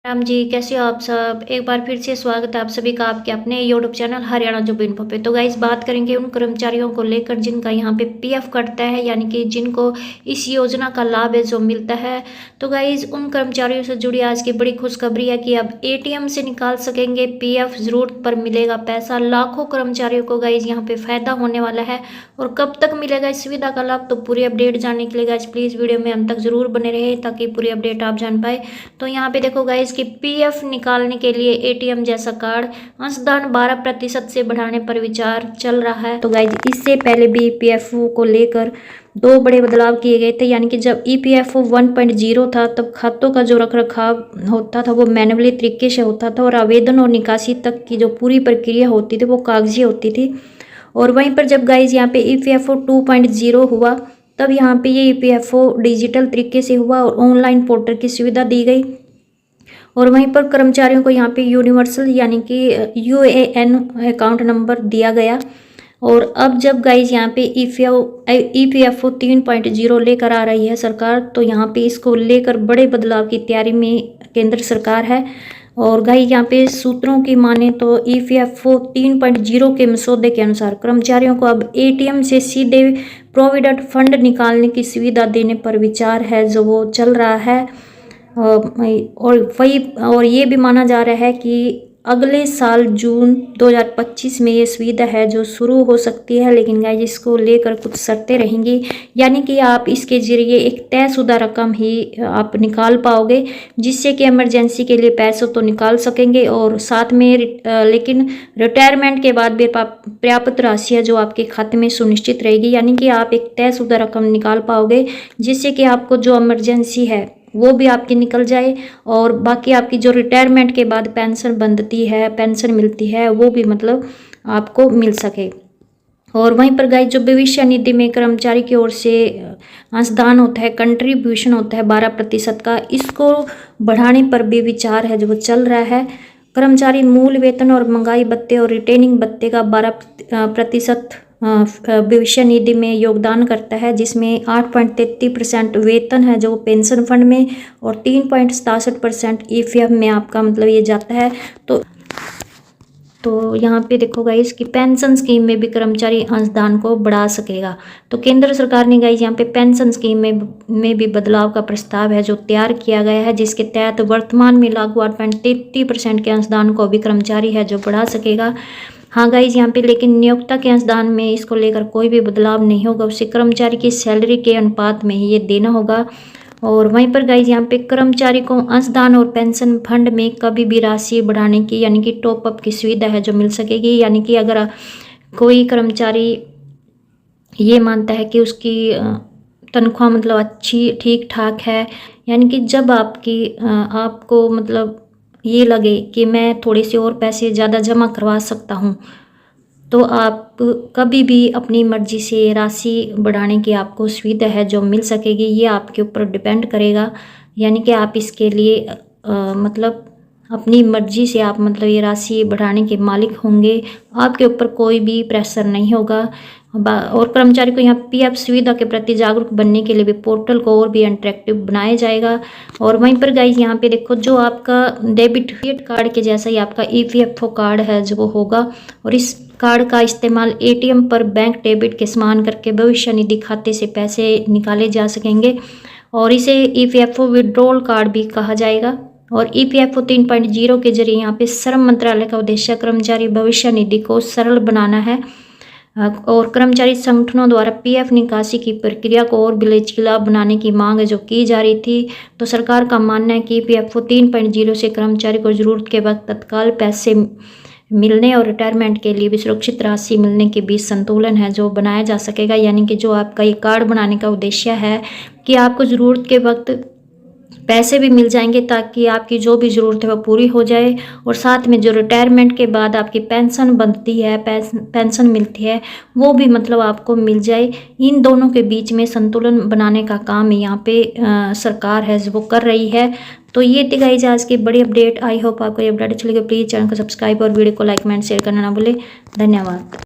राम जी, कैसे हो आप सब। एक बार फिर से स्वागत है आप सभी का आपके अपने YouTube channel Haryana job info पे। तो गाइस बात करेंगे उन कर्मचारियों को लेकर जिनका यहाँ पे पीएफ कटता है, यानी कि जिनको इस योजना का लाभ है जो मिलता है। तो गाइस उन कर्मचारियों से जुड़ी आज की बड़ी खुशखबरी है कि अब एटीएम से निकाल सकेंगे पीएफ, जरूरत पर मिलेगा पैसा। लाखों कर्मचारियों को गाइस यहाँ पे फायदा होने वाला है। और कब तक मिलेगा इस सुविधा का लाभ, तो पूरी अपडेट जानने के लिए गाइस प्लीज वीडियो में अंत तक जरूर बने रहे ताकि पूरी अपडेट आप जान पाए। तो यहाँ पे देखो गाइस कि पीएफ निकालने के लिए एटीएम जैसा कार्ड अंशदान 12% से बढ़ाने पर विचार चल रहा है। तो गाइस इससे पहले भी ईपीएफओ को लेकर दो बड़े बदलाव किए गए थे, यानी कि जब ईपीएफओ 1.0 था तब खातों का जो रखरखाव होता था वो मैनुअली तरीके से होता था और आवेदन और निकासी तक की जो पूरी प्रक्रिया होती थी वो कागजी होती थी। और वहीं पर जब गाइस यहाँ पे ईपीएफओ 2.0 हुआ तब यहाँ पे ये ईपीएफओ डिजिटल तरीके से हुआ और ऑनलाइन पोर्टल की सुविधा दी गई। और वहीं पर कर्मचारियों को यहाँ पे यूनिवर्सल यानी कि यूएएन अकाउंट नंबर दिया गया। और अब जब गाइज यहाँ पे ईपीएफओ 3.0 लेकर आ रही है सरकार, तो यहाँ पे इसको लेकर बड़े बदलाव की तैयारी में केंद्र सरकार है। और गाइज यहाँ पे सूत्रों की माने तो ईपीएफओ 3.0 के मसौदे के अनुसार कर्मचारियों को अब एटीएम से सीधे प्रोविडेंट फंड निकालने की सुविधा देने पर विचार है जो वो चल रहा है। और ये भी माना जा रहा है कि अगले साल जून 2025 में ये सुविधा है जो शुरू हो सकती है। लेकिन गाइस इसको लेकर कुछ शर्तें रहेंगी, यानी कि आप इसके जरिए एक तयशुदा रकम ही आप निकाल पाओगे, जिससे कि इमरजेंसी के लिए पैसे तो निकाल सकेंगे और साथ में लेकिन रिटायरमेंट के बाद भी पर्याप्त राशि है जो आपके खाते में सुनिश्चित रहेगी। यानी कि आप एक तयशुदा रकम निकाल पाओगे जिससे कि आपको जो इमरजेंसी है वो भी आपकी निकल जाए और बाकी आपकी जो रिटायरमेंट के बाद पेंशन बनती है, पेंशन मिलती है, वो भी मतलब आपको मिल सके। और वहीं पर गाइस जो भविष्य निधि में कर्मचारी की ओर से अंशदान होता है, कंट्रीब्यूशन होता है 12% का, इसको बढ़ाने पर भी विचार है जो वो चल रहा है। कर्मचारी मूल वेतन और महंगाई भत्ते और रिटेनिंग भत्ते का 12% भविष्य निधि में योगदान करता है, जिसमें 8.33% वेतन है जो पेंशन फंड में और 3.67% ईपीएफ में आपका मतलब ये जाता है। तो यहाँ पे देखो गाइस कि पेंशन स्कीम में भी कर्मचारी अंशदान को बढ़ा सकेगा। तो केंद्र सरकार ने गाइस यहाँ पे पेंशन स्कीम में भी बदलाव का प्रस्ताव है जो तैयार किया गया है, जिसके तहत वर्तमान में लागू 8.33% के अंशदान को भी कर्मचारी है जो बढ़ा सकेगा। हाँ गाइज यहाँ पे लेकिन नियोक्ता के अंशदान में इसको लेकर कोई भी बदलाव नहीं होगा, उसे कर्मचारी की सैलरी के अनुपात में ही ये देना होगा। और वहीं पर गाइज यहाँ पे कर्मचारी को अंशदान और पेंशन फंड में कभी भी राशि बढ़ाने की यानी कि टॉप अप की सुविधा है जो मिल सकेगी। यानी कि अगर कोई कर्मचारी ये मानता है कि उसकी तनख्वाह मतलब अच्छी ठीक ठाक है, यानी कि जब आपको मतलब ये लगे कि मैं थोड़े से और पैसे ज़्यादा जमा करवा सकता हूँ, तो आप कभी भी अपनी मर्जी से राशि बढ़ाने की आपको सुविधा है जो मिल सकेगी। ये आपके ऊपर डिपेंड करेगा, यानी कि आप इसके लिए मतलब अपनी मर्जी से आप मतलब ये राशि बढ़ाने के मालिक होंगे, आपके ऊपर कोई भी प्रेशर नहीं होगा। और कर्मचारी को यहाँ पीएफ सुविधा के प्रति जागरूक बनने के लिए भी पोर्टल को और भी इंटरेक्टिव बनाया जाएगा। और वहीं पर गाइस यहाँ पे देखो जो आपका डेबिट कार्ड के जैसा ही आपका ईपीएफओ कार्ड है जो वो होगा, और इस कार्ड का इस्तेमाल एटीएम पर बैंक डेबिट के समान करके भविष्य निधि खाते से पैसे निकाले जा सकेंगे और इसे ईपीएफओ विड्रॉल कार्ड भी कहा जाएगा। और ईपीएफओ 3.0 के जरिए यहाँ पे श्रम मंत्रालय का उद्देश्य कर्मचारी भविष्य निधि को सरल बनाना है और कर्मचारी संगठनों द्वारा पीएफ निकासी की प्रक्रिया को और भी लचीला बनाने की मांग जो की जा रही थी। तो सरकार का मानना है कि ईपीएफओ 3.0 से कर्मचारी को जरूरत के वक्त तत्काल पैसे मिलने और रिटायरमेंट के लिए भी सुरक्षित राशि मिलने के बीच संतुलन है जो बनाया जा सकेगा। यानी कि जो आपका ये कार्ड बनाने का उद्देश्य है कि आपको ज़रूरत के वक्त पैसे भी मिल जाएंगे ताकि आपकी जो भी ज़रूरत है वो पूरी हो जाए, और साथ में जो रिटायरमेंट के बाद आपकी पेंशन बनती है, पेंशन मिलती है, वो भी मतलब आपको मिल जाए। इन दोनों के बीच में संतुलन बनाने का काम यहाँ पे सरकार है वो कर रही है। तो ये थी गाइस आज की बड़ी अपडेट। आई होप आपको ये अपडेट अच्छी लगी। प्लीज़ चैनल को सब्सक्राइब और वीडियो को लाइक, कमेंट, शेयर करना ना भूलें। धन्यवाद।